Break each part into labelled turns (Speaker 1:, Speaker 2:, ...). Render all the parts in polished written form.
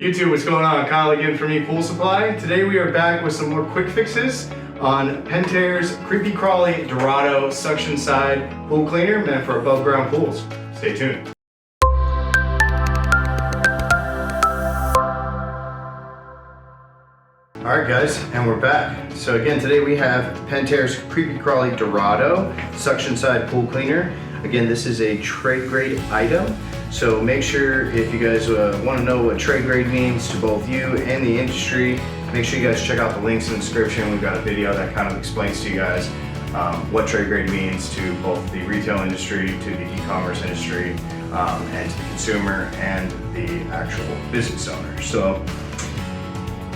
Speaker 1: YouTube, what's going on? Kyle again from ePoolSupply. Today we are back with some more quick fixes on Pentair's Kreepy Krauly Dorado suction side pool cleaner meant for above ground pools. Stay tuned. Alright guys, and we're back. So again, today we have Pentair's Kreepy Krauly Dorado suction side pool cleaner. Again, this is a trade grade item. So make sure, if you guys want to know what trade grade means to both you and the industry, make sure you guys check out the links in the description. We've got a video that kind of explains to you guys what trade grade means to both the retail industry, to the e-commerce industry, and to the consumer and the actual business owner. So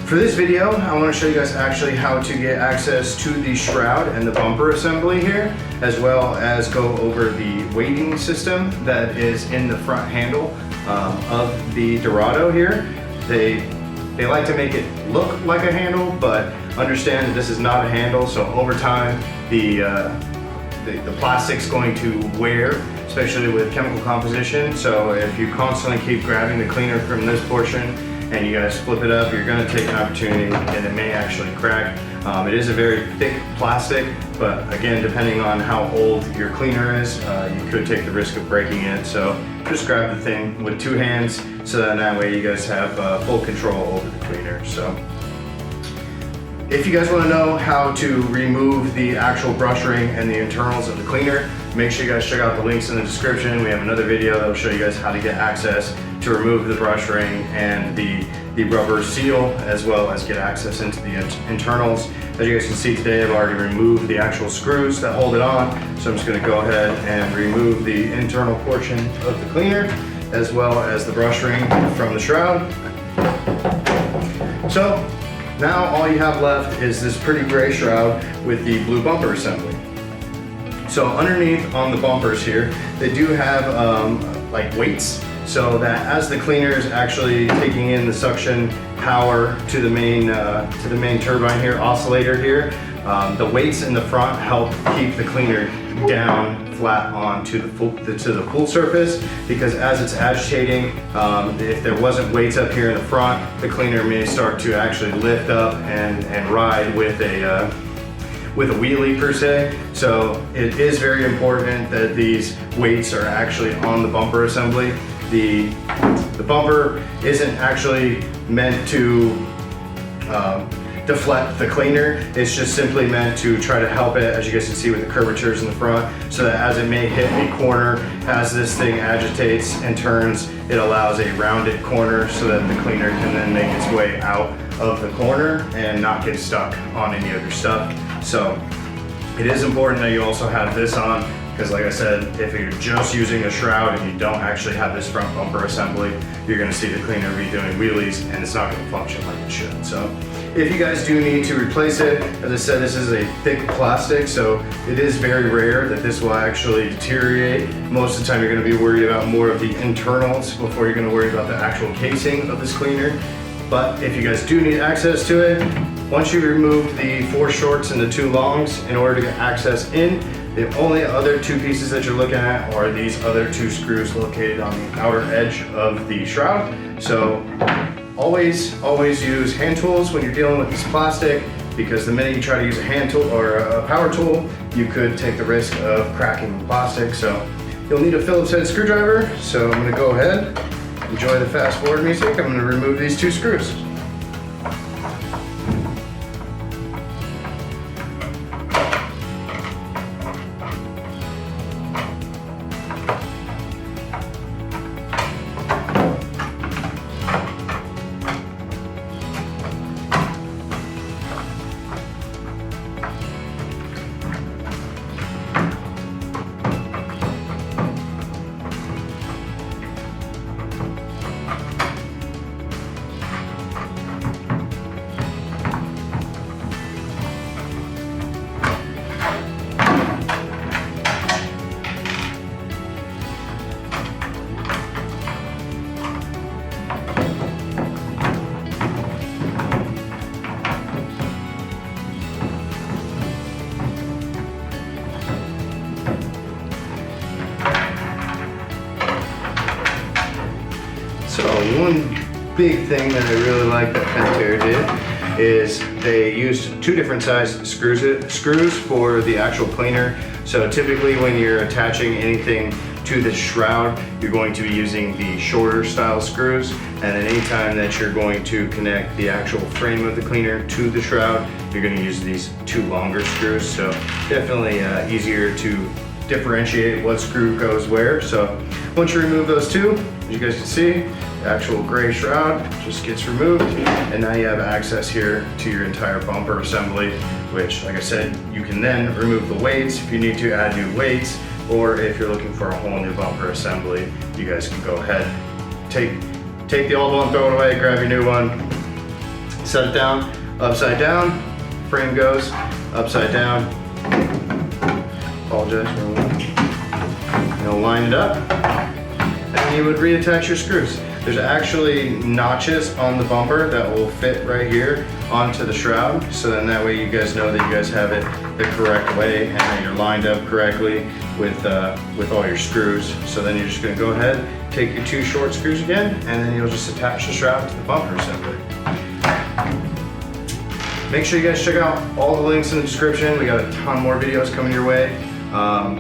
Speaker 1: for this video, I want to show you guys actually how to get access to the shroud and the bumper assembly here, as well as go over the weighting system that is in the front handle of the Dorado here. They like to make it look like a handle, but understand that this is not a handle, so over time the plastic's going to wear, especially with chemical composition. So if you constantly keep grabbing the cleaner from this portion and you guys flip it up, you're going to take an opportunity and it may actually crack. It is a very thick plastic, but again, depending on how old your cleaner is, you could take the risk of breaking it. So just grab the thing with two hands, so that way you guys have full control over the cleaner. So if you guys want to know how to remove the actual brush ring and the internals of the cleaner, make sure you guys check out the links in the description. We have another video that will show you guys how to get access to remove the brush ring and the rubber seal, as well as get access into the internals. As you guys can see today, I've already removed the actual screws that hold it on. So I'm just going to go ahead and remove the internal portion of the cleaner, as well as the brush ring from the shroud. So now all you have left is this pretty gray shroud with the blue bumper assembly. So underneath on the bumpers here, they do have like weights, so that as the cleaner is actually taking in the suction power to the main turbine here, oscillator here, the weights in the front help keep the cleaner down flat onto the pool surface, because as it's agitating, if there wasn't weights up here in the front, the cleaner may start to actually lift up and ride with a wheelie per se. So it is very important that these weights are actually on the bumper assembly. The bumper isn't actually meant to deflect the cleaner. It's just simply meant to try to help it, as you guys can see with the curvatures in the front, so that as it may hit a corner, as this thing agitates and turns, it allows a rounded corner so that the cleaner can then make its way out of the corner and not get stuck on any of your stuff. So it is important that you also have this on, because like I said, if you're just using a shroud and you don't actually have this front bumper assembly, you're going to see the cleaner be doing wheelies and it's not going to function like it should. So if you guys do need to replace it, as I said, this is a thick plastic, so it is very rare that this will actually deteriorate. Most of the time you're going to be worried about more of the internals before you're going to worry about the actual casing of this cleaner. But if you guys do need access to it, once you remove the 4 shorts and the 2 longs in order to get access in, the only other 2 pieces that you're looking at are these other 2 screws located on the outer edge of the shroud. So always use hand tools when you're dealing with this plastic, because the minute you try to use a hand tool or a power tool, you could take the risk of cracking the plastic. So you'll need a Phillips head screwdriver. So I'm going to go ahead, enjoy the fast forward music. I'm going to remove these 2 screws. big thing that I really like that Pentair did is they used 2 different size screws for the actual cleaner. So typically when you're attaching anything to the shroud, you're going to be using the shorter style screws, and at any time that you're going to connect the actual frame of the cleaner to the shroud, you're going to use these 2 longer screws. So definitely easier to differentiate what screw goes where. So once you remove those 2, as you guys can see, the actual gray shroud just gets removed, and now you have access here to your entire bumper assembly, which, like I said, you can then remove the weights if you need to add new weights, or if you're looking for a whole new bumper assembly, you guys can go ahead, take the old one, throw it away, grab your new one, set it down, upside down, frame goes upside down. Apologize for that. You'll line it up, and you would reattach your screws. There's actually notches on the bumper that will fit right here onto the shroud, so then that way you guys know that you guys have it the correct way and that you're lined up correctly with all your screws. So then you're just going to go ahead, take your 2 short screws again, and then you'll just attach the shroud to the bumper assembly. Make sure you guys check out all the links in the description. We got a ton more videos coming your way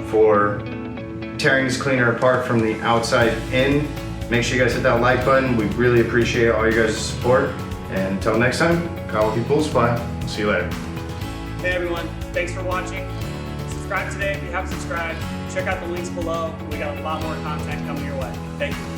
Speaker 1: for tearing this cleaner apart from the outside in. Make sure you guys hit that like button. We really appreciate all you guys' support. And until next time, Kyle with ePoolSupply. We'll see you later.
Speaker 2: Hey everyone, thanks for watching. Subscribe today if you haven't subscribed. Check out the links below. We got a lot more content coming your way. Thank you.